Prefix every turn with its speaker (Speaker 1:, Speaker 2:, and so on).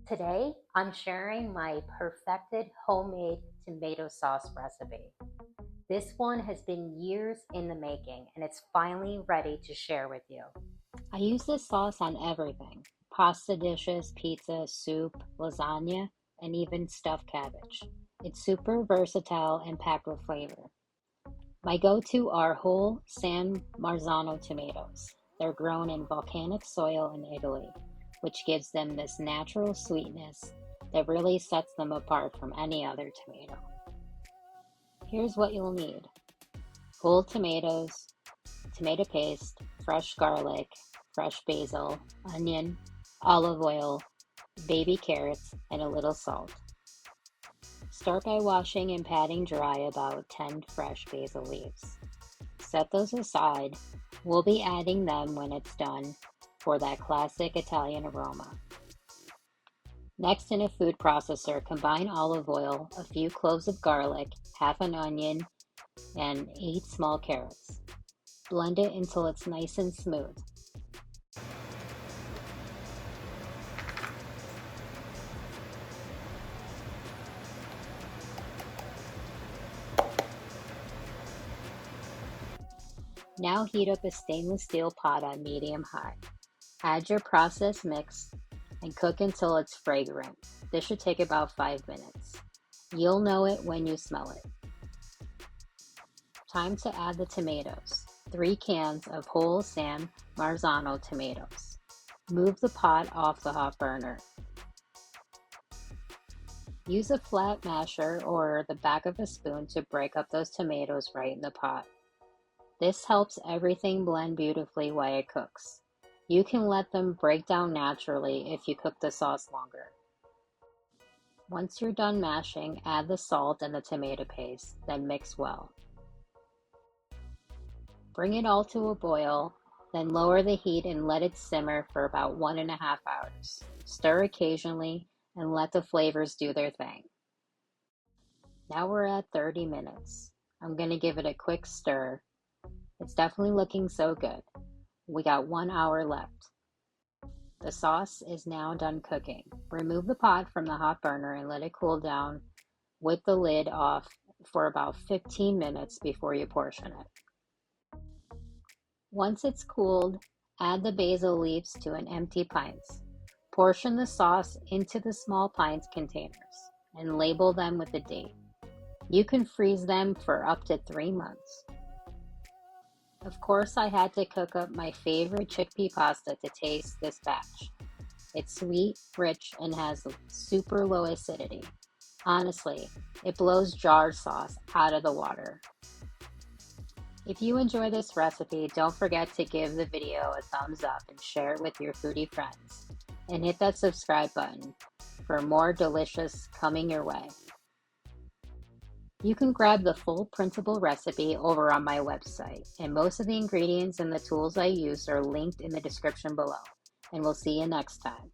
Speaker 1: Today, I'm sharing my perfected homemade tomato sauce recipe. This one has been years in the making and it's finally ready to share with you. I use this sauce on everything: pasta dishes, pizza, soup, lasagna, and even stuffed cabbage. It's super versatile and packed with flavor. My go to are whole San Marzano tomatoes. They're grown in volcanic soil in Italy, which gives them this natural sweetness that really sets them apart from any other tomato. Here's what you'll need: whole tomatoes, tomato paste, fresh garlic, fresh basil, onion, olive oil, baby carrots, and a little salt. Start by washing and patting dry about 10 fresh basil leaves. Set those aside. We'll be adding them when it's done for that classic Italian aroma. Next, in a food processor, combine olive oil, a few cloves of garlic, half an onion, and 8 small carrots. Blend it until it's nice and smooth. Now heat up a stainless steel pot on medium-high. Add your processed mix and cook until it's fragrant. This should take about 5 minutes. You'll know it when you smell it. Time to add the tomatoes. 3 cans of whole San Marzano tomatoes. Move the pot off the hot burner. Use a flat masher or the back of a spoon to break up those tomatoes right in the pot. This helps everything blend beautifully while it cooks. You can let them break down naturally if you cook the sauce longer. Once you're done mashing, add the salt and the tomato paste, then mix well. Bring it all to a boil, then lower the heat and let it simmer for about 1.5 hours. Stir occasionally and let the flavors do their thing. Now we're at 30 minutes. I'm going to give it a quick stir. It's definitely looking so good. We got 1 hour left. The sauce is now done cooking. Remove the pot from the hot burner and let it cool down with the lid off for about 15 minutes before you portion it. Once it's cooled, add the basil leaves to an empty pints. Portion the sauce into the small pint containers and label them with the date. You can freeze them for up to 3 months. Of course, I had to cook up my favorite chickpea pasta to taste this batch. It's sweet, rich, and has super low acidity. Honestly, it blows jar sauce out of the water. If you enjoy this recipe, don't forget to give the video a thumbs up and share it with your foodie friends. And hit that subscribe button for more delicious coming your way. You can grab the full printable recipe over on my website, and most of the ingredients and the tools I use are linked in the description below. And we'll see you next time.